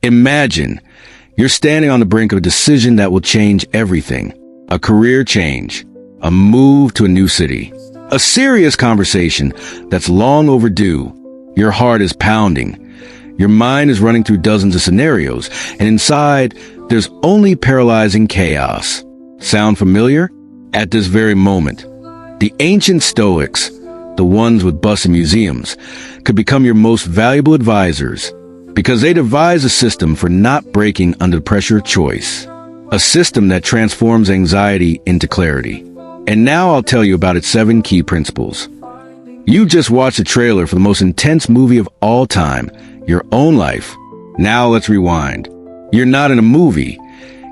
Imagine you're standing on the brink of a decision that will change everything. A career change, a move to a new city, a serious conversation that's long overdue. Your heart is pounding. Your mind is running through dozens of scenarios, and inside, there's only paralyzing chaos. Sound familiar? At this very moment, the ancient Stoics, the ones with busts in museums, could become your most valuable advisors because they devise a system for not breaking under the pressure of choice. A system that transforms anxiety into clarity. And now I'll tell you about its 7 key principles. You just watched a trailer for the most intense movie of all time, your own life. Now let's rewind. You're not in a movie.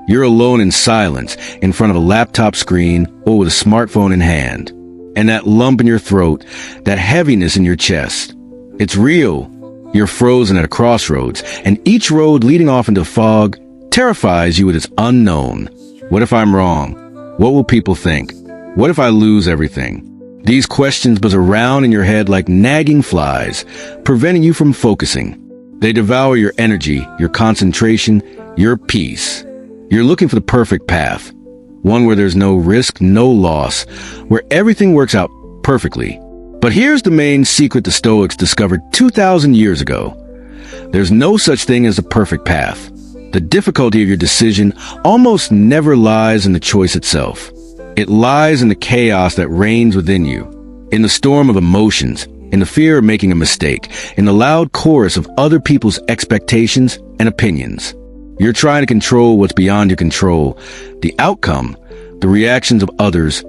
You're alone in silence, in front of a laptop screen or with a smartphone in hand. And that lump in your throat, that heaviness in your chest, it's real. You're frozen at a crossroads, and each road leading off into fog terrifies you with its unknown. What if I'm wrong? What will people think? What if I lose everything? These questions buzz around in your head like nagging flies, preventing you from focusing. They devour your energy, your concentration, your peace. You're looking for the perfect path, one where there's no risk, no loss, where everything works out perfectly. But here's the main secret the Stoics discovered 2,000 years ago. There's no such thing as a perfect path. The difficulty of your decision almost never lies in the choice itself. It lies in the chaos that reigns within you, in the storm of emotions, in the fear of making a mistake, in the loud chorus of other people's expectations and opinions. You're trying to control what's beyond your control, the outcome, the reactions of others,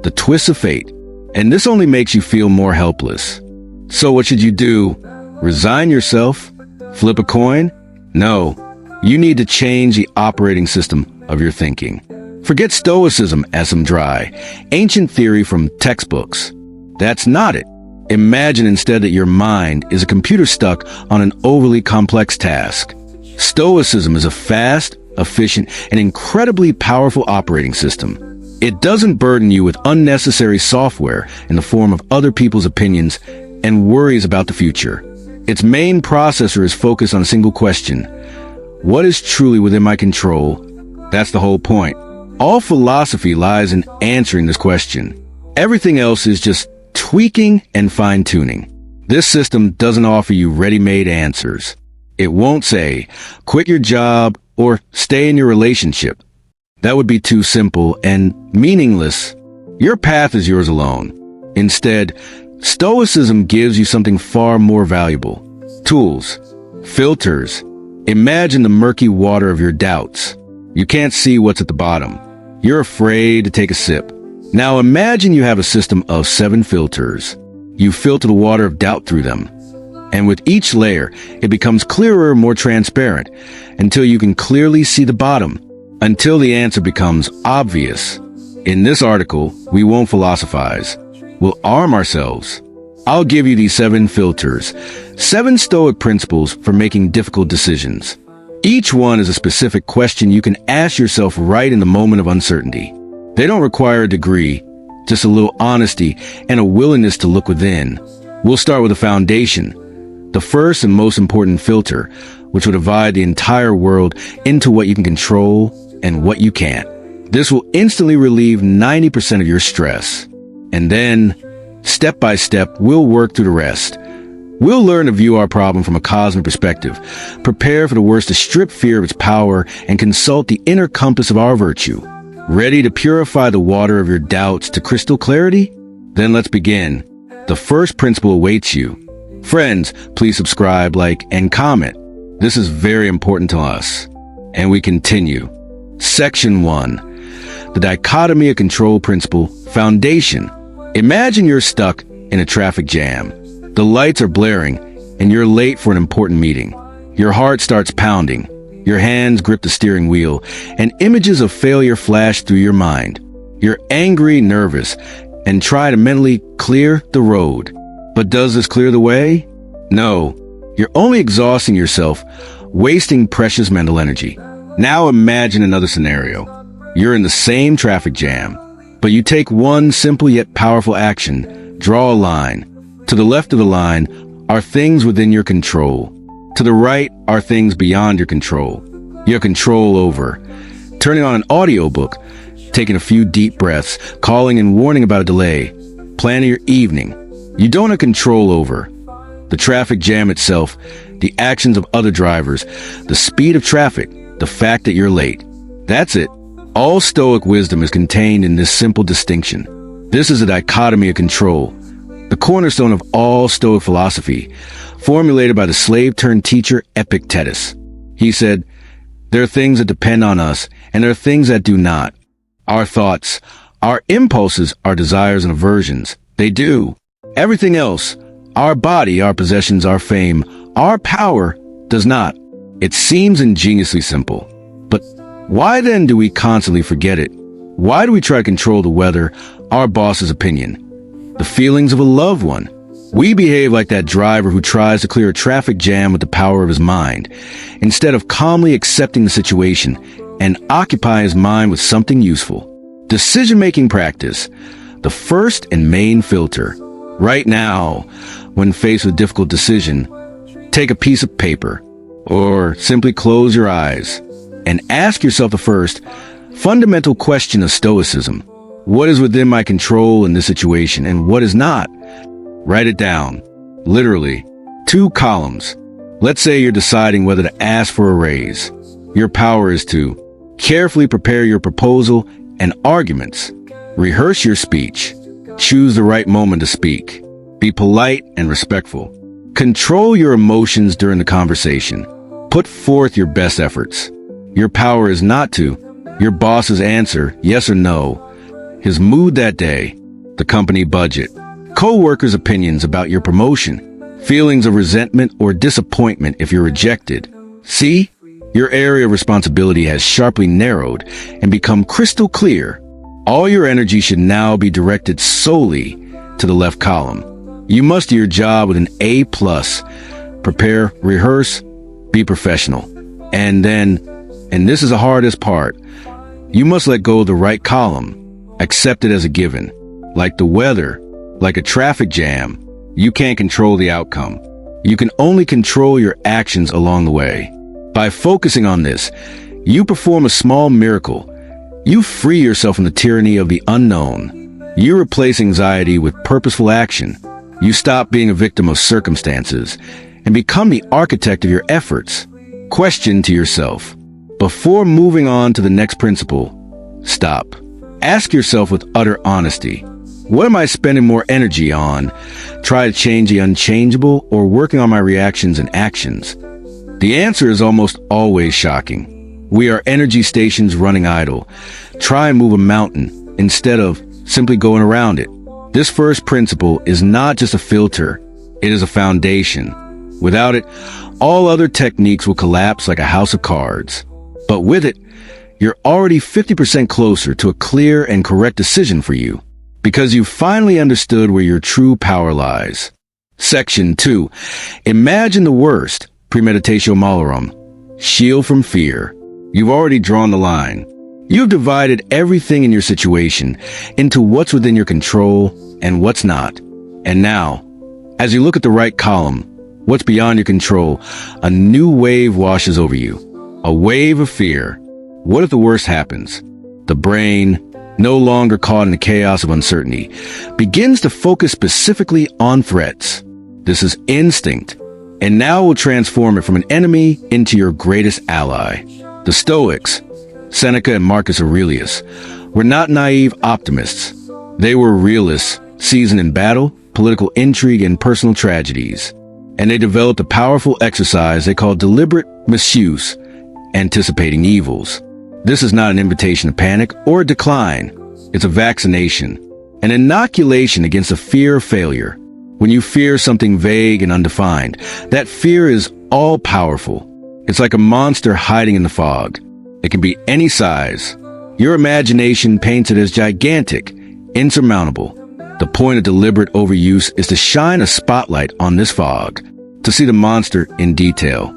the twists of fate. And this only makes you feel more helpless. So what should you do? Resign yourself? Flip a coin? No. You need to change the operating system of your thinking. Forget Stoicism as some dry, ancient theory from textbooks. That's not it. Imagine instead that your mind is a computer stuck on an overly complex task. Stoicism is a fast, efficient, and incredibly powerful operating system. It doesn't burden you with unnecessary software in the form of other people's opinions and worries about the future. Its main processor is focused on a single question. What is truly within my control? That's the whole point. All philosophy lies in answering this question. Everything else is just tweaking and fine-tuning. This system doesn't offer you ready-made answers. It won't say, quit your job or stay in your relationship. That would be too simple and meaningless. Your path is yours alone. Instead, Stoicism gives you something far more valuable. Tools. Filters. Imagine the murky water of your doubts. You can't see what's at the bottom. You're afraid to take a sip. Now imagine you have a system of 7 filters. You filter the water of doubt through them. And with each layer, it becomes clearer, more transparent, until you can clearly see the bottom, until the answer becomes obvious. In this article, we won't philosophize. We'll arm ourselves. I'll give you these 7 filters, 7 Stoic principles for making difficult decisions. Each one is a specific question you can ask yourself right in the moment of uncertainty. They don't require a degree, just a little honesty and a willingness to look within. We'll start with the foundation, the first and most important filter, which will divide the entire world into what you can control and what you can't. This will instantly relieve 90% of your stress. And then, step by step, we'll work through the rest. We'll learn to view our problem from a cosmic perspective, prepare for the worst to strip fear of its power, and consult the inner compass of our virtue. Ready to purify the water of your doubts to crystal clarity? Then let's begin. The first principle awaits you. Friends, please subscribe, like, and comment. This is very important to us. And we continue. Section 1. The Dichotomy of Control Principle, Foundation. Imagine you're stuck in a traffic jam. The lights are blaring, and you're late for an important meeting. Your heart starts pounding. Your hands grip the steering wheel, and images of failure flash through your mind. You're angry, nervous, and try to mentally clear the road. But does this clear the way? No. You're only exhausting yourself, wasting precious mental energy. Now imagine another scenario. You're in the same traffic jam, but you take one simple yet powerful action. Draw a line. To the left of the line are things within your control. To the right are things beyond your control. You have control over turning on an audiobook, taking a few deep breaths, calling and warning about a delay, planning your evening. You don't have control over the traffic jam itself, the actions of other drivers, the speed of traffic, the fact that you're late. That's it. All Stoic wisdom is contained in this simple distinction. This is a dichotomy of control, the cornerstone of all Stoic philosophy, formulated by the slave-turned-teacher Epictetus. He said, "There are things that depend on us, and there are things that do not. Our thoughts, our impulses, our desires and aversions, they do. Everything else, our body, our possessions, our fame, our power, does not." It seems ingeniously simple, but why then do we constantly forget it? Why do we try to control the weather, our boss's opinion, the feelings of a loved one? We behave like that driver who tries to clear a traffic jam with the power of his mind, instead of calmly accepting the situation and occupy his mind with something useful. Decision-making practice, the first and main filter. Right now, when faced with a difficult decision, take a piece of paper, or simply close your eyes, and ask yourself the first, fundamental question of Stoicism. What is within my control in this situation, and what is not? Write it down. Literally. 2 columns. Let's say you're deciding whether to ask for a raise. Your power is to carefully prepare your proposal and arguments. Rehearse your speech. Choose the right moment to speak. Be polite and respectful. Control your emotions during the conversation. Put forth your best efforts. Your power is not to your boss's answer, yes or no, his mood that day, the company budget, co-workers' opinions about your promotion, feelings of resentment or disappointment if you're rejected. See, your area of responsibility has sharply narrowed and become crystal clear. All your energy should now be directed solely to the left column. You must do your job with an A+. Prepare, rehearse, be professional. And then, and this is the hardest part, you must let go of the right column. Accept it as a given. Like the weather, like a traffic jam, you can't control the outcome. You can only control your actions along the way. By focusing on this, you perform a small miracle. You free yourself from the tyranny of the unknown. You replace anxiety with purposeful action. You stop being a victim of circumstances and become the architect of your efforts. Question to yourself. Before moving on to the next principle, stop. Ask yourself with utter honesty, what am I spending more energy on? Try to change the unchangeable or working on my reactions and actions? The answer is almost always shocking. We are energy stations running idle. Try and move a mountain instead of simply going around it. This first principle is not just a filter, it is a foundation. Without it, all other techniques will collapse like a house of cards. But with it, you're already 50% closer to a clear and correct decision for you, because you've finally understood where your true power lies. Section 2. Imagine the worst. Premeditatio Malorum. Shield from fear. You've already drawn the line. You've divided everything in your situation into what's within your control and what's not. And now, as you look at the right column, what's beyond your control, a new wave washes over you. A wave of fear. What if the worst happens? The brain, no longer caught in the chaos of uncertainty, begins to focus specifically on threats. This is instinct, and now will transform it from an enemy into your greatest ally. The Stoics, Seneca and Marcus Aurelius, were not naive optimists. They were realists, seasoned in battle, political intrigue, and personal tragedies. And they developed a powerful exercise they called deliberate misuse, anticipating evils. This is not an invitation to panic or a decline. It's a vaccination, an inoculation against the fear of failure. When you fear something vague and undefined, that fear is all-powerful. It's like a monster hiding in the fog. It can be any size. Your imagination paints it as gigantic, insurmountable. The point of deliberate overuse is to shine a spotlight on this fog, to see the monster in detail.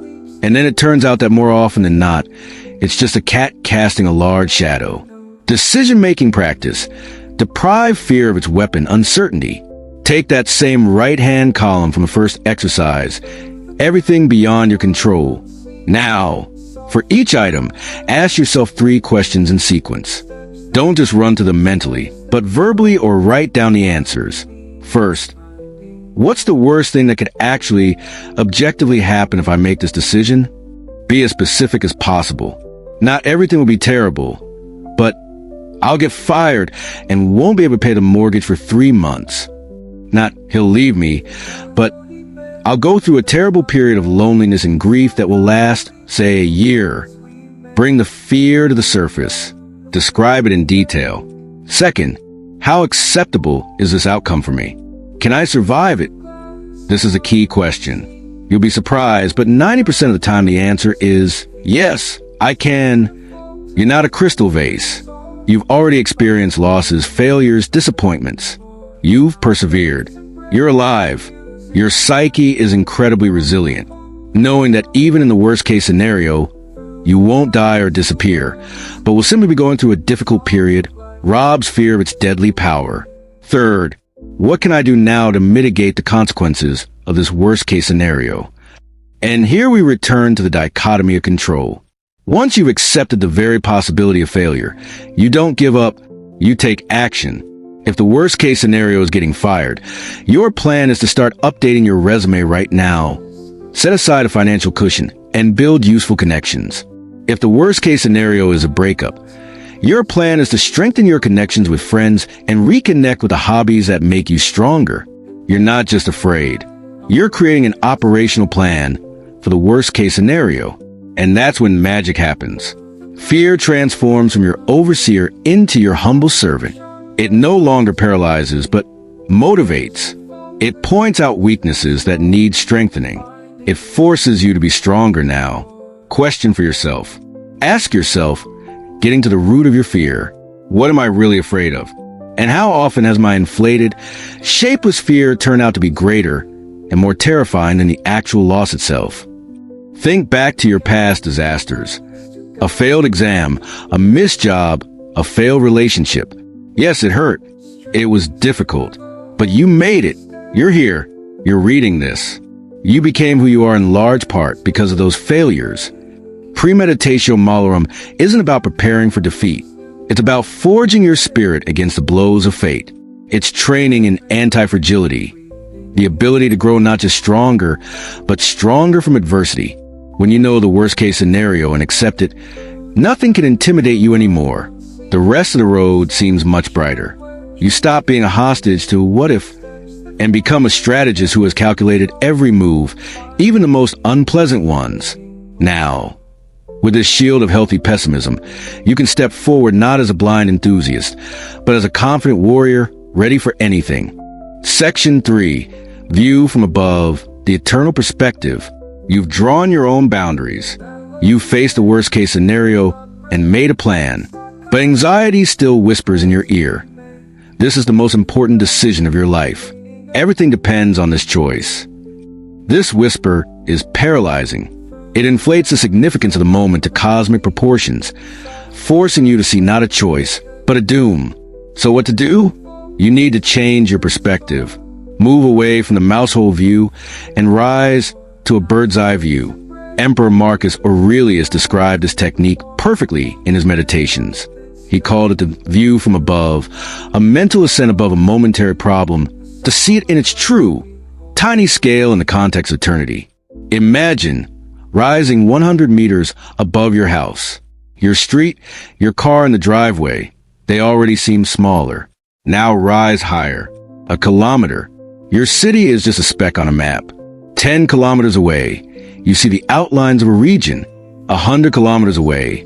And then it turns out that more often than not, it's just a cat casting a large shadow. Decision-making practice. Deprive fear of its weapon, uncertainty. Take that same right-hand column from the first exercise everything beyond your control. Now, for each item, ask yourself 3 questions in sequence. Don't just run to them mentally, but verbally or write down the answers. First, what's the worst thing that could actually, objectively happen if I make this decision? Be as specific as possible. Not everything will be terrible, but I'll get fired and won't be able to pay the mortgage for 3 months. Not he'll leave me, but I'll go through a terrible period of loneliness and grief that will last, say, a year. Bring the fear to the surface. Describe it in detail. Second, how acceptable is this outcome for me? Can I survive it? This is a key question. You'll be surprised, but 90% of the time the answer is yes, I can. You're not a crystal vase. You've already experienced losses, failures, disappointments. You've persevered. You're alive. Your psyche is incredibly resilient, knowing that even in the worst-case scenario, you won't die or disappear, but will simply be going through a difficult period, robs fear of its deadly power. Third, what can I do now to mitigate the consequences of this worst-case scenario? And here we return to the dichotomy of control. Once you've accepted the very possibility of failure, you don't give up, you take action. If the worst-case scenario is getting fired, your plan is to start updating your resume right now. Set aside a financial cushion and build useful connections. If the worst-case scenario is a breakup, your plan is to strengthen your connections with friends and reconnect with the hobbies that make you stronger. You're not just afraid. You're creating an operational plan for the worst-case scenario. And that's when magic happens. Fear transforms from your overseer into your humble servant. It no longer paralyzes, but motivates. It points out weaknesses that need strengthening. It forces you to be stronger now. Question for yourself. Ask yourself, getting to the root of your fear, what am I really afraid of? And how often has my inflated, shapeless fear turned out to be greater and more terrifying than the actual loss itself? Think back to your past disasters. A failed exam, a missed job, a failed relationship. Yes, it hurt. It was difficult. But you made it. You're here. You're reading this. You became who you are in large part because of those failures. Premeditatio Malorum isn't about preparing for defeat. It's about forging your spirit against the blows of fate. It's training in anti-fragility, the ability to grow not just stronger, but stronger from adversity. When you know the worst-case scenario and accept it, nothing can intimidate you anymore. The rest of the road seems much brighter. You stop being a hostage to what if and become a strategist who has calculated every move, even the most unpleasant ones. Now, with this shield of healthy pessimism, you can step forward not as a blind enthusiast, but as a confident warrior ready for anything. Section 3. View from above, the eternal perspective. You've drawn your own boundaries. You've faced the worst-case scenario and made a plan. But anxiety still whispers in your ear. This is the most important decision of your life. Everything depends on this choice. This whisper is paralyzing. It inflates the significance of the moment to cosmic proportions, forcing you to see not a choice, but a doom. So what to do? You need to change your perspective. Move away from the mousehole view and rise to a bird's-eye view. Emperor Marcus Aurelius described this technique perfectly in his meditations. He called it the view from above, a mental ascent above a momentary problem to see it in its true, tiny scale in the context of eternity. Imagine rising 100 meters above your house. Your street, your car in the driveway, they already seem smaller. Now rise higher. A kilometer. Your city is just a speck on a map. 10 kilometers away, you see the outlines of a region. 100 kilometers away,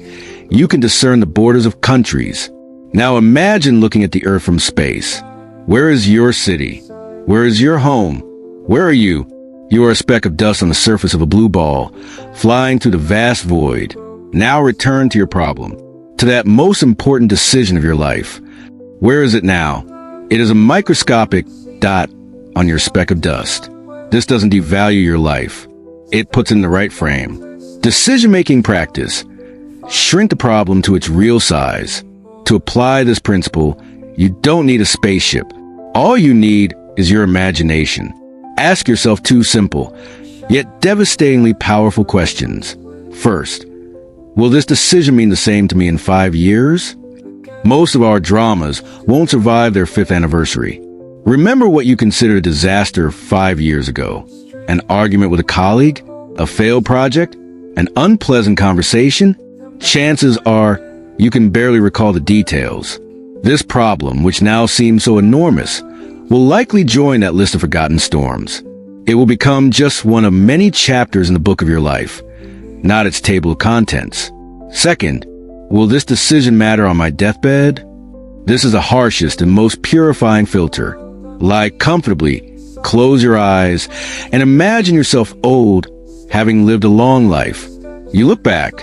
you can discern the borders of countries. Now imagine looking at the Earth from space. Where is your city? Where is your home? Where are you? You are a speck of dust on the surface of a blue ball, flying through the vast void. Now return to your problem, to that most important decision of your life. Where is it now? It is a microscopic dot on your speck of dust. This doesn't devalue your life. It puts it in the right frame. Decision-making practice. Shrink the problem to its real size. To apply this principle, you don't need a spaceship. All you need is your imagination. Ask yourself two simple, yet devastatingly powerful questions. First, will this decision mean the same to me in 5 years? Most of our dramas won't survive their 5th anniversary. Remember what you considered a disaster 5 years ago. An argument with a colleague, a failed project, an unpleasant conversation? Chances are you can barely recall the details. This problem, which now seems so enormous, will likely join that list of forgotten storms. It will become just one of many chapters in the book of your life, not its table of contents. Second, will this decision matter on my deathbed? This is the harshest and most purifying filter. Lie comfortably, close your eyes, and imagine yourself old, having lived a long life. You look back.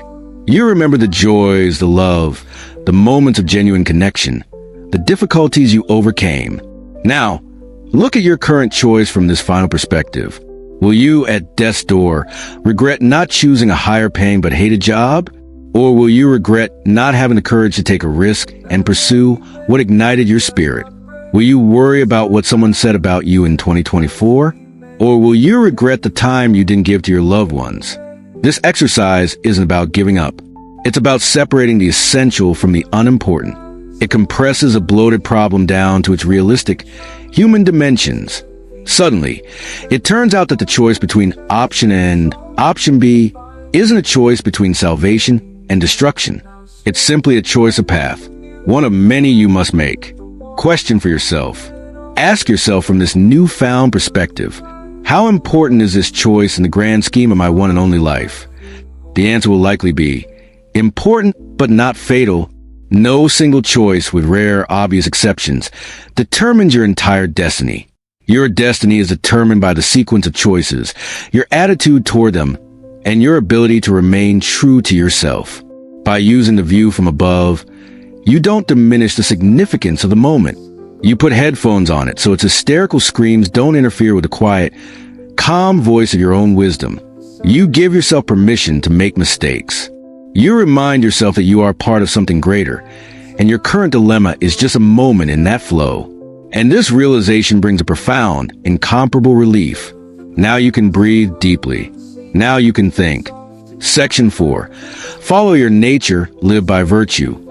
You remember the joys, the love, the moments of genuine connection, the difficulties you overcame. Now, look at your current choice from this final perspective. Will you, at death's door, regret not choosing a higher-paying but hated job? Or will you regret not having the courage to take a risk and pursue what ignited your spirit? Will you worry about what someone said about you in 2024? Or will you regret the time you didn't give to your loved ones? This exercise isn't about giving up. It's about separating the essential from the unimportant. It compresses a bloated problem down to its realistic, human dimensions. Suddenly, it turns out that the choice between option A and option B isn't a choice between salvation and destruction. It's simply a choice of path, one of many you must make. Question for yourself. Ask yourself from this newfound perspective, how important is this choice in the grand scheme of my one and only life? The answer will likely be important but not fatal. No single choice, with rare, obvious exceptions, determines your entire destiny. Your destiny is determined by the sequence of choices, your attitude toward them, and your ability to remain true to yourself. By using the view from above, you don't diminish the significance of the moment. You put headphones on it so its hysterical screams don't interfere with the quiet, calm voice of your own wisdom. You give yourself permission to make mistakes. You remind yourself that you are part of something greater, and your current dilemma is just a moment in that flow. And this realization brings a profound, incomparable relief. Now you can breathe deeply. Now you can think. Section 4. Follow your nature, live by virtue.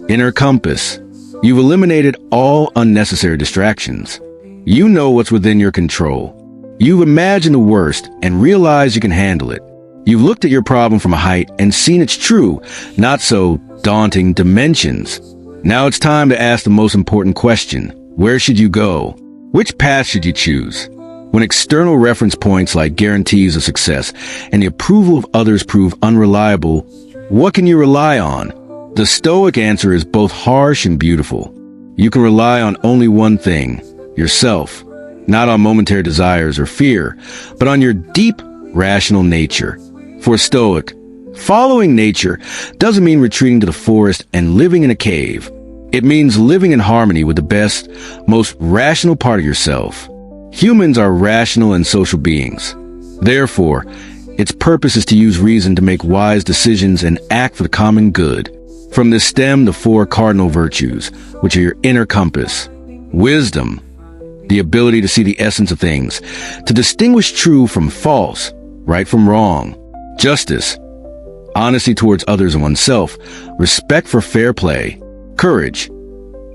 Inner compass. You've eliminated all unnecessary distractions. You know what's within your control. You've imagined the worst and realized you can handle it. You've looked at your problem from a height and seen its true, not so daunting dimensions. Now it's time to ask the most important question. Where should you go? Which path should you choose? When external reference points like guarantees of success and the approval of others prove unreliable, what can you rely on? The Stoic answer is both harsh and beautiful. You can rely on only one thing, yourself, not on momentary desires or fear, but on your deep, rational nature. For a Stoic, following nature doesn't mean retreating to the forest and living in a cave. It means living in harmony with the best, most rational part of yourself. Humans are rational and social beings. Therefore, its purpose is to use reason to make wise decisions and act for the common good. From this stem the 4 cardinal virtues, which are your inner compass. Wisdom, the ability to see the essence of things, to distinguish true from false, right from wrong. Justice, honesty towards others and oneself, respect for fair play. Courage,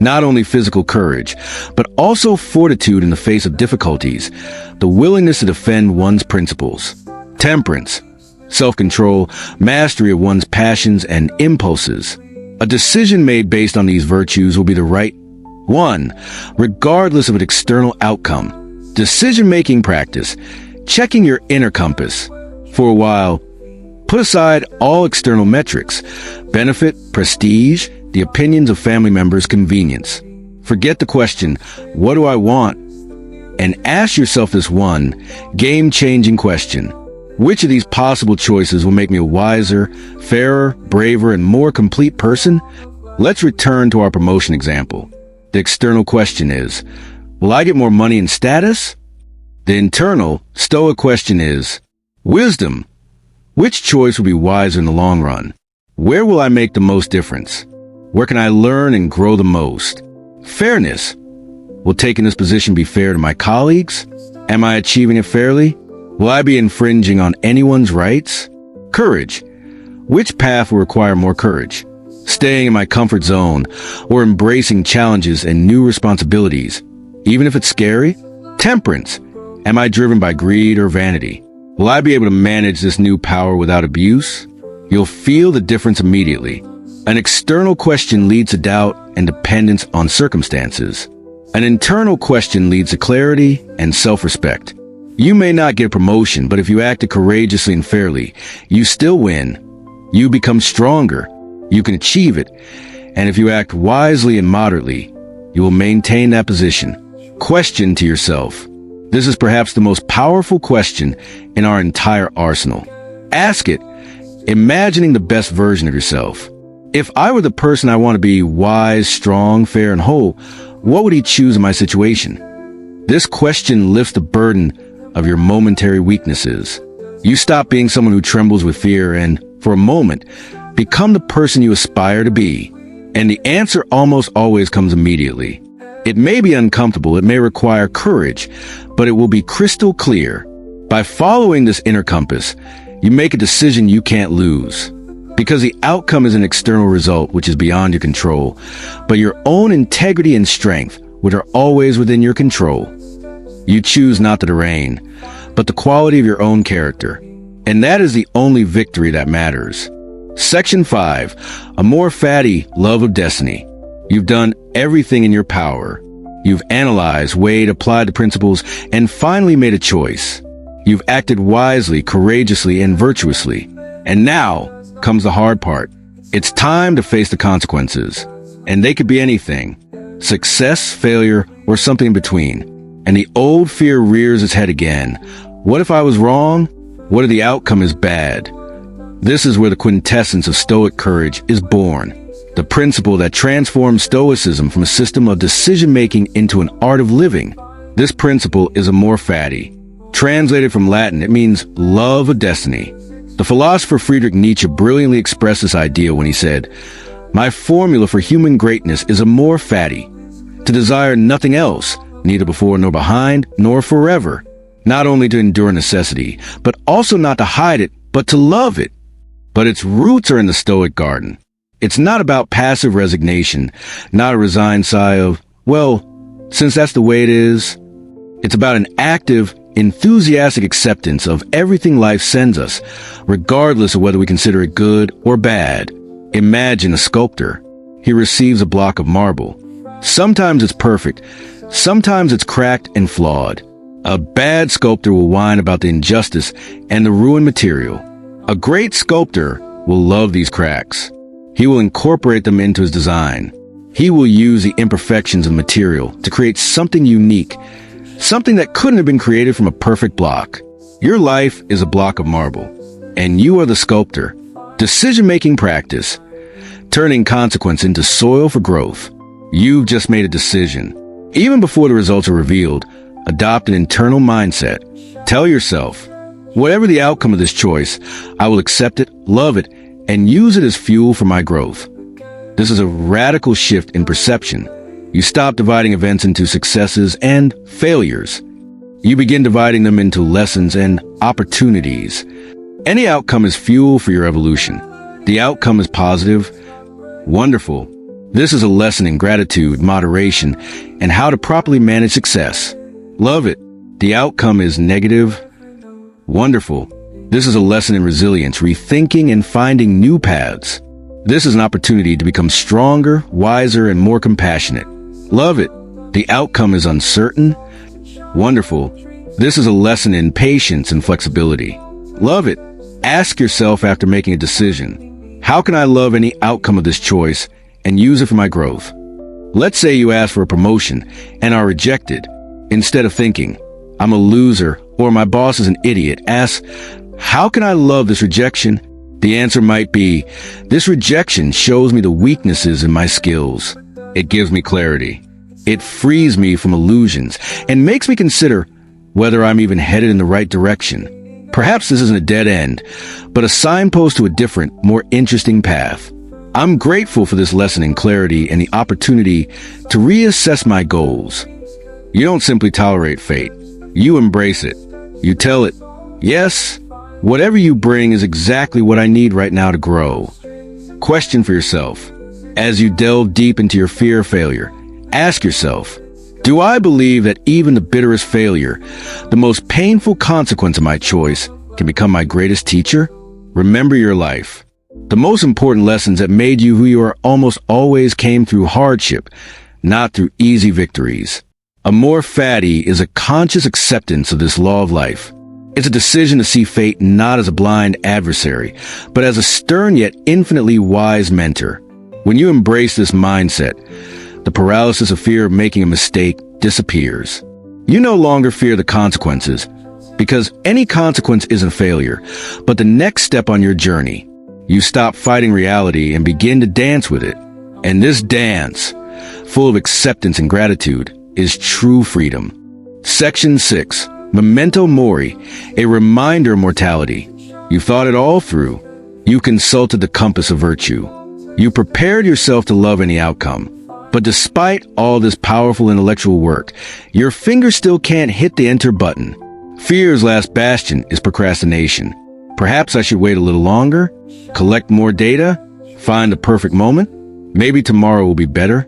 not only physical courage, but also fortitude in the face of difficulties, the willingness to defend one's principles. Temperance, self-control, mastery of one's passions and impulses. A decision made based on these virtues will be the right one, regardless of an external outcome. Decision-making practice, checking your inner compass. For a while, put aside all external metrics, benefit, prestige, the opinions of family members, convenience. Forget the question, what do I want? And ask yourself this one, game-changing question. Which of these possible choices will make me a wiser, fairer, braver, and more complete person? Let's return to our promotion example. The external question is, will I get more money and status? The internal, Stoic question is, wisdom. Which choice will be wiser in the long run? Where will I make the most difference? Where can I learn and grow the most? Fairness. Will taking this position be fair to my colleagues? Am I achieving it fairly? Will I be infringing on anyone's rights? Courage. Which path will require more courage? Staying in my comfort zone or embracing challenges and new responsibilities, even if it's scary? Temperance. Am I driven by greed or vanity? Will I be able to manage this new power without abuse? You'll feel the difference immediately. An external question leads to doubt and dependence on circumstances. An internal question leads to clarity and self-respect. You may not get a promotion, but if you acted courageously and fairly, you still win. You become stronger. You can achieve it. And if you act wisely and moderately, you will maintain that position. Question to yourself. This is perhaps the most powerful question in our entire arsenal. Ask it, imagining the best version of yourself. If I were the person I want to be, wise, strong, fair, and whole, what would he choose in my situation? This question lifts the burden of your momentary weaknesses. You stop being someone who trembles with fear and, for a moment, become the person you aspire to be. And the answer almost always comes immediately. It may be uncomfortable, it may require courage, but it will be crystal clear. By following this inner compass, you make a decision you can't lose. Because the outcome is an external result which is beyond your control, but your own integrity and strength, which are always within your control. You choose not the terrain, but the quality of your own character. And that is the only victory that matters. Section 5. Amor, Fati, love of destiny. You've done everything in your power. You've analyzed, weighed, applied the principles, and finally made a choice. You've acted wisely, courageously, and virtuously. And now comes the hard part. It's time to face the consequences. And they could be anything. Success, failure, or something in between. And the old fear rears its head again. What if I was wrong? What if the outcome is bad? This is where the quintessence of Stoic courage is born. The principle that transforms Stoicism from a system of decision-making into an art of living. This principle is Amor Fati. Translated from Latin, it means love of destiny. The philosopher Friedrich Nietzsche brilliantly expressed this idea when he said, "My formula for human greatness is Amor Fati, to desire nothing else, neither before nor behind, nor forever. Not only to endure necessity, but also not to hide it, but to love it." But its roots are in the Stoic garden. It's not about passive resignation, not a resigned sigh of, well, since that's the way it is. It's about an active, enthusiastic acceptance of everything life sends us, regardless of whether we consider it good or bad. Imagine a sculptor. He receives a block of marble. Sometimes it's perfect. Sometimes it's cracked and flawed. A bad sculptor will whine about the injustice and the ruined material. A great sculptor will love these cracks. He will incorporate them into his design. He will use the imperfections of the material to create something unique, something that couldn't have been created from a perfect block. Your life is a block of marble, and you are the sculptor. Decision-making practice, turning consequence into soil for growth. You've just made a decision. Even before the results are revealed, adopt an internal mindset. Tell yourself, whatever the outcome of this choice, I will accept it, love it, and use it as fuel for my growth. This is a radical shift in perception. You stop dividing events into successes and failures. You begin dividing them into lessons and opportunities. Any outcome is fuel for your evolution. The outcome is positive. Wonderful. This is a lesson in gratitude, moderation, and how to properly manage success. Love it. The outcome is negative. Wonderful. This is a lesson in resilience, rethinking and finding new paths. This is an opportunity to become stronger, wiser, and more compassionate. Love it. The outcome is uncertain. Wonderful. This is a lesson in patience and flexibility. Love it. Ask yourself after making a decision, how can I love any outcome of this choice and use it for my growth? Let's say you ask for a promotion and are rejected. Instead of thinking, I'm a loser or my boss is an idiot, ask, how can I love this rejection? The answer might be, this rejection shows me the weaknesses in my skills. It gives me clarity. It frees me from illusions and makes me consider whether I'm even headed in the right direction. Perhaps this isn't a dead end, but a signpost to a different, more interesting path. I'm grateful for this lesson in clarity and the opportunity to reassess my goals. You don't simply tolerate fate. You embrace it. You tell it, Yes, whatever you bring is exactly what I need right now to grow. Question for yourself. As you delve deep into your fear of failure, ask yourself, do I believe that even the bitterest failure, the most painful consequence of my choice, can become my greatest teacher? Remember your life. The most important lessons that made you who you are almost always came through hardship, not through easy victories. Amor Fati is a conscious acceptance of this law of life. It's a decision to see fate not as a blind adversary, but as a stern yet infinitely wise mentor. When you embrace this mindset, the paralysis of fear of making a mistake disappears. You no longer fear the consequences, because any consequence isn't failure, but the next step on your journey. You stop fighting reality and begin to dance with it. And this dance, full of acceptance and gratitude, is true freedom. Section 6. Memento Mori, a reminder of mortality. You thought it all through. You consulted the compass of virtue. You prepared yourself to love any outcome. But despite all this powerful intellectual work, your finger still can't hit the enter button. Fear's last bastion is procrastination. Perhaps I should wait a little longer, collect more data, find the perfect moment. Maybe tomorrow will be better.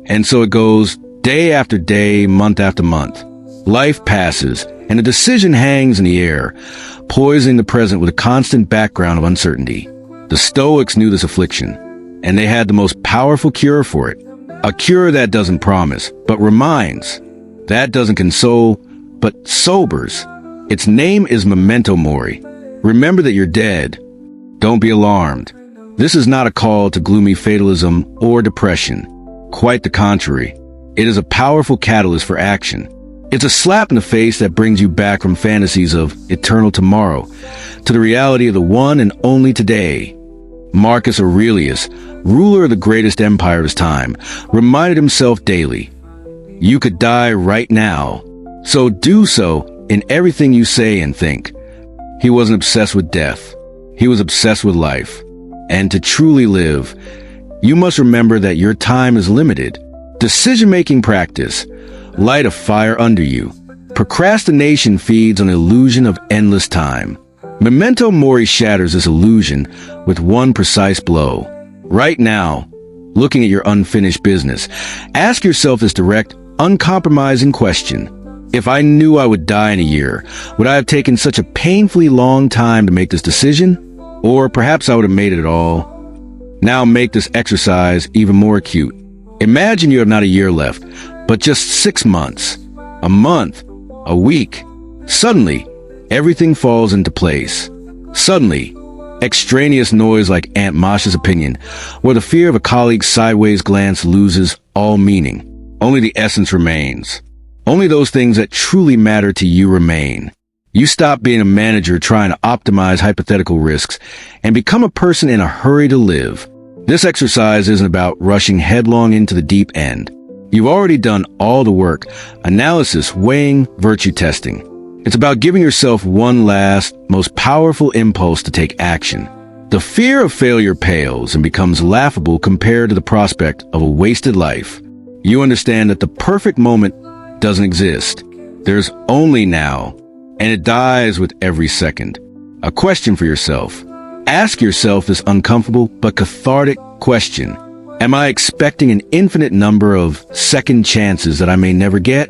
And so it goes day after day, month after month. Life passes, and a decision hangs in the air, poisoning the present with a constant background of uncertainty. The Stoics knew this affliction, and they had the most powerful cure for it. A cure that doesn't promise, but reminds. That doesn't console, but sobers. Its name is Memento Mori. Remember that you're dead. Don't be alarmed. This is not a call to gloomy fatalism or depression. Quite the contrary. It is a powerful catalyst for action. It's a slap in the face that brings you back from fantasies of eternal tomorrow to the reality of the one and only today. Marcus Aurelius, ruler of the greatest empire of his time, reminded himself daily, you could die right now, so do so in everything you say and think. He wasn't obsessed with death. He was obsessed with life. And to truly live, you must remember that your time is limited. Decision-making practice. Light a fire under you. Procrastination feeds on the illusion of endless time. Memento Mori shatters this illusion with one precise blow. Right now, looking at your unfinished business, ask yourself this direct, uncompromising question. If I knew I would die in a year, would I have taken such a painfully long time to make this decision? Or perhaps I would have made it at all. Now make this exercise even more acute. Imagine you have not a year left, but just 6 months, a month, a week. Suddenly, everything falls into place. Suddenly, extraneous noise like Aunt Masha's opinion, or the fear of a colleague's sideways glance loses all meaning. Only the essence remains. Only those things that truly matter to you remain. You stop being a manager trying to optimize hypothetical risks and become a person in a hurry to live. This exercise isn't about rushing headlong into the deep end. You've already done all the work, analysis, weighing, virtue testing. It's about giving yourself one last, most powerful impulse to take action. The fear of failure pales and becomes laughable compared to the prospect of a wasted life. You understand that the perfect moment doesn't exist. There's only now, and it dies with every second. A question for yourself. Ask yourself this uncomfortable but cathartic question. Am I expecting an infinite number of second chances that I may never get?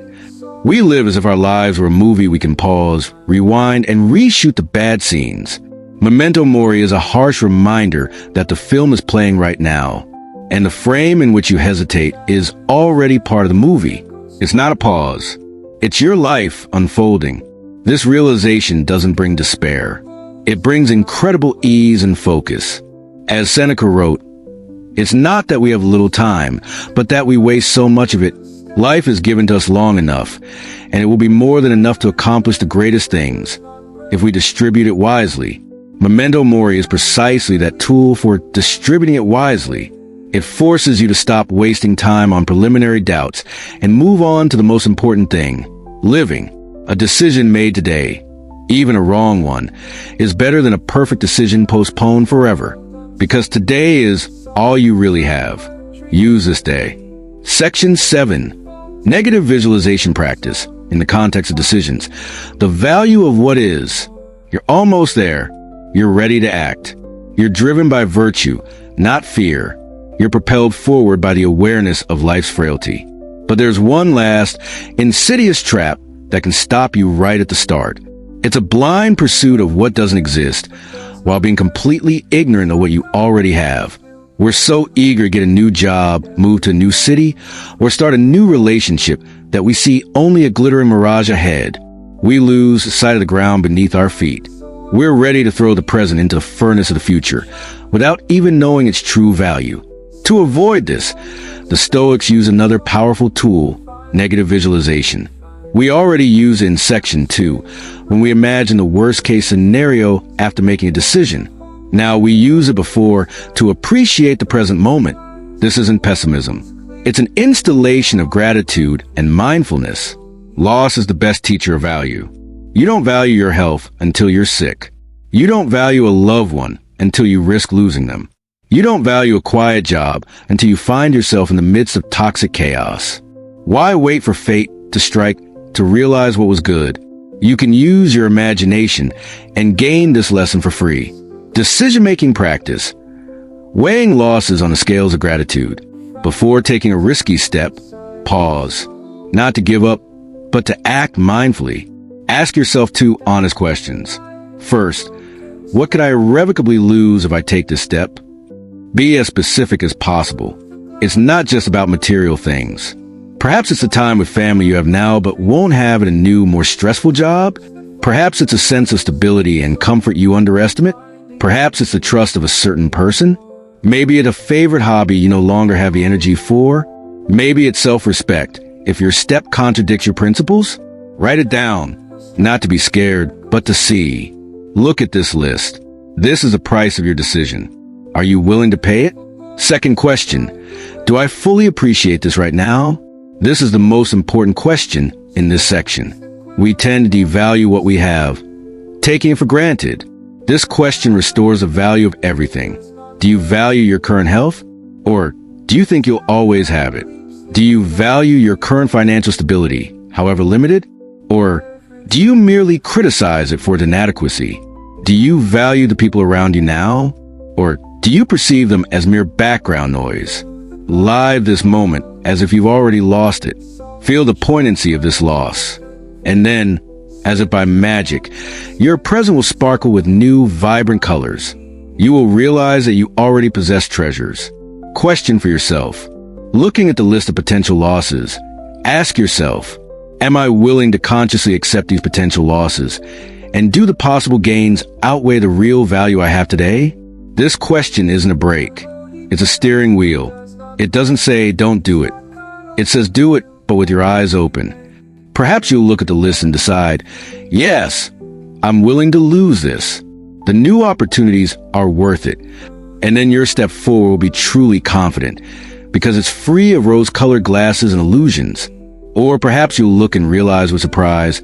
We live as if our lives were a movie we can pause, rewind, and reshoot the bad scenes. Memento Mori is a harsh reminder that the film is playing right now, and the frame in which you hesitate is already part of the movie. It's not a pause. It's your life unfolding. This realization doesn't bring despair. It brings incredible ease and focus. As Seneca wrote, it's not that we have little time, but that we waste so much of it. Life is given to us long enough, and it will be more than enough to accomplish the greatest things, if we distribute it wisely. Memento Mori is precisely that tool for distributing it wisely. It forces you to stop wasting time on preliminary doubts and move on to the most important thing, living. A decision made today, even a wrong one, is better than a perfect decision postponed forever, because today is all you really have. Use this day. Section 7. Negative visualization practice in the context of decisions. The value of what is. You're almost there. You're ready to act. You're driven by virtue, not fear. You're propelled forward by the awareness of life's frailty. But there's one last, insidious trap that can stop you right at the start. It's a blind pursuit of what doesn't exist, while being completely ignorant of what you already have. We're so eager to get a new job, move to a new city, or start a new relationship that we see only a glittering mirage ahead. We lose sight of the ground beneath our feet. We're ready to throw the present into the furnace of the future without even knowing its true value. To avoid this, the Stoics use another powerful tool, negative visualization. We already use it in section 2, when we imagine the worst-case scenario after making a decision. Now we use it before to appreciate the present moment. This isn't pessimism. It's an installation of gratitude and mindfulness. Loss is the best teacher of value. You don't value your health until you're sick. You don't value a loved one until you risk losing them. You don't value a quiet job until you find yourself in the midst of toxic chaos. Why wait for fate to strike to realize what was good? You can use your imagination and gain this lesson for free. Decision-making practice. Weighing losses on the scales of gratitude. Before taking a risky step, pause. Not to give up, but to act mindfully. Ask yourself 2 honest questions. First, what could I irrevocably lose if I take this step? Be as specific as possible. It's not just about material things. Perhaps it's the time with family you have now but won't have in a new, more stressful job. Perhaps it's a sense of stability and comfort you underestimate. Perhaps it's the trust of a certain person. Maybe it's a favorite hobby you no longer have the energy for. Maybe it's self-respect. If your step contradicts your principles, write it down. Not to be scared, but to see. Look at this list. This is the price of your decision. Are you willing to pay it? Second question. Do I fully appreciate this right now? This is the most important question in this section. We tend to devalue what we have, taking it for granted. This question restores the value of everything. Do you value your current health? Or do you think you'll always have it? Do you value your current financial stability, however limited? Or do you merely criticize it for its inadequacy? Do you value the people around you now? Or do you perceive them as mere background noise? Live this moment as if you've already lost it. Feel the poignancy of this loss. And then, as if by magic, your present will sparkle with new, vibrant colors. You will realize that you already possess treasures. Question for yourself. Looking at the list of potential losses, ask yourself, am I willing to consciously accept these potential losses? And do the possible gains outweigh the real value I have today? This question isn't a brake. It's a steering wheel. It doesn't say don't do it. It says do it, but with your eyes open. Perhaps you'll look at the list and decide, yes, I'm willing to lose this. The new opportunities are worth it. And then your step forward will be truly confident because it's free of rose-colored glasses and illusions. Or perhaps you'll look and realize with surprise,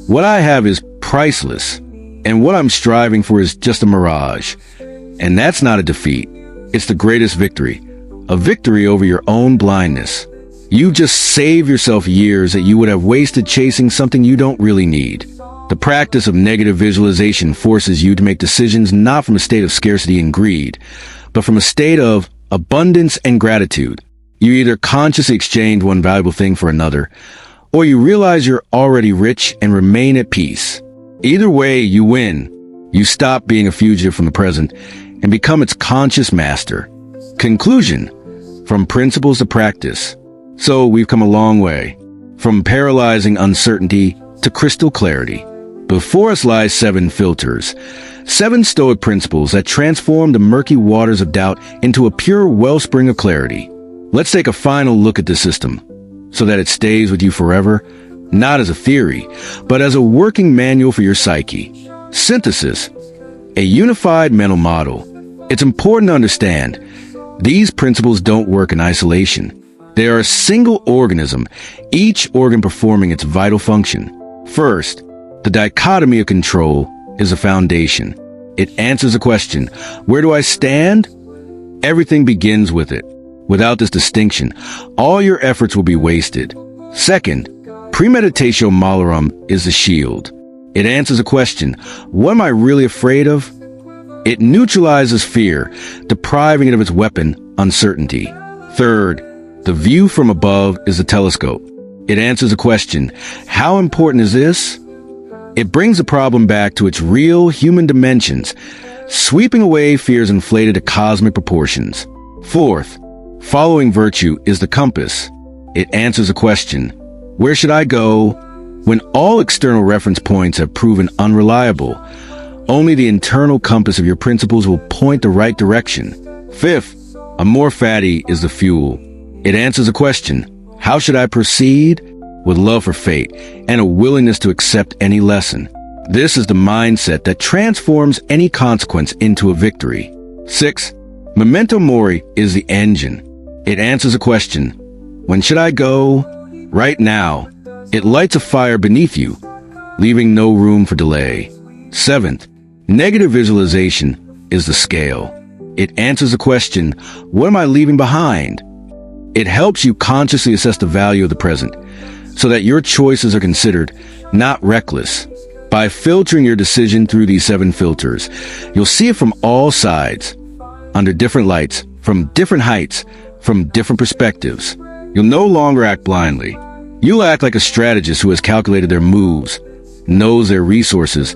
what I have is priceless, and what I'm striving for is just a mirage. And that's not a defeat. It's the greatest victory, a victory over your own blindness. You just save yourself years that you would have wasted chasing something you don't really need. The practice of negative visualization forces you to make decisions not from a state of scarcity and greed, but from a state of abundance and gratitude. You either consciously exchange one valuable thing for another, or you realize you're already rich and remain at peace. Either way, you win. You stop being a fugitive from the present and become its conscious master. Conclusion. From principles to practice. So we've come a long way. From paralyzing uncertainty to crystal clarity. Before us lies 7 filters. 7 Stoic principles that transform the murky waters of doubt into a pure wellspring of clarity. Let's take a final look at this system, so that it stays with you forever, not as a theory, but as a working manual for your psyche. Synthesis. A unified mental model. It's important to understand, these principles don't work in isolation. They are a single organism, each organ performing its vital function. First, the dichotomy of control is a foundation. It answers the question, where do I stand? Everything begins with it. Without this distinction, all your efforts will be wasted. Second, Premeditatio Malorum is the shield. It answers a question, what am I really afraid of? It neutralizes fear, depriving it of its weapon, uncertainty. Third, the view from above is the telescope. It answers a question, how important is this? It brings the problem back to its real human dimensions, sweeping away fears inflated to cosmic proportions. Fourth, following virtue is the compass. It answers a question, where should I go? When all external reference points have proven unreliable, only the internal compass of your principles will point the right direction. Fifth, Amor Fati is the fuel. It answers a question, how should I proceed? With love for fate and a willingness to accept any lesson. This is the mindset that transforms any consequence into a victory. 6. Memento Mori is the engine. It answers a question, when should I go? Right now. It lights a fire beneath you, leaving no room for delay. 7th, negative visualization is the scale. It answers the question, what am I leaving behind? It helps you consciously assess the value of the present, so that your choices are considered, not reckless. By filtering your decision through these 7 filters, you'll see it from all sides, under different lights, from different heights, from different perspectives. You'll no longer act blindly. You'll act like a strategist who has calculated their moves, knows their resources,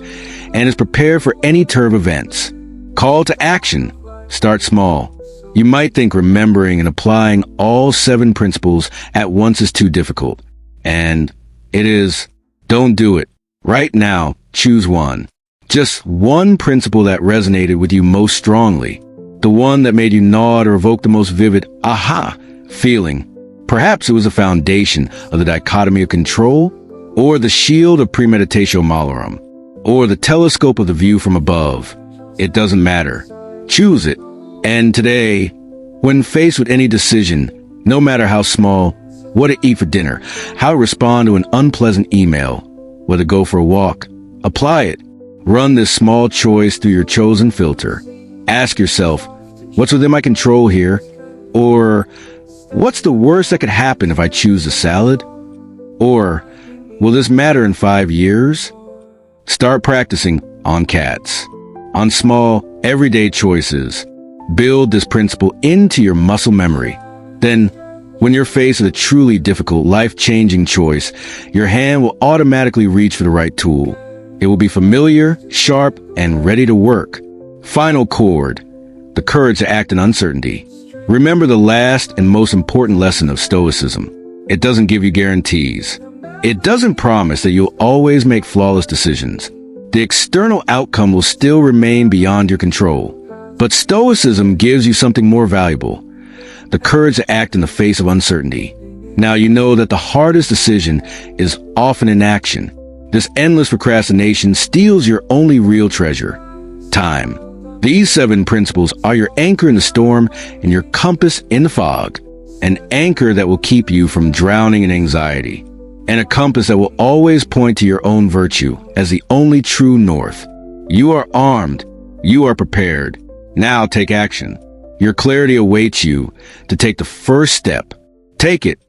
and is prepared for any turn of events. Call to action. Start small. You might think remembering and applying all 7 principles at once is too difficult. And it is. Don't do it. Right now, choose one. Just one principle that resonated with you most strongly. The one that made you nod or evoke the most vivid aha feeling. Perhaps it was the foundation of the dichotomy of control, or the shield of Premeditatio Malorum, or the telescope of the view from above. It doesn't matter. Choose it. And today, when faced with any decision, no matter how small, what to eat for dinner, how to respond to an unpleasant email, whether to go for a walk, apply it. Run this small choice through your chosen filter. Ask yourself, what's within my control here? Or, what's the worst that could happen if I choose a salad? Or, will this matter in 5 years? Start practicing on cats, on small, everyday choices. Build this principle into your muscle memory. Then, when you're faced with a truly difficult, life-changing choice, your hand will automatically reach for the right tool. It will be familiar, sharp, and ready to work. Final chord, the courage to act in uncertainty. Remember the last and most important lesson of Stoicism. It doesn't give you guarantees. It doesn't promise that you'll always make flawless decisions. The external outcome will still remain beyond your control. But Stoicism gives you something more valuable, the courage to act in the face of uncertainty. Now you know that the hardest decision is often inaction. This endless procrastination steals your only real treasure, time. These 7 principles are your anchor in the storm and your compass in the fog. An anchor that will keep you from drowning in anxiety. And a compass that will always point to your own virtue as the only true north. You are armed. You are prepared. Now take action. Your clarity awaits you to take the first step. Take it.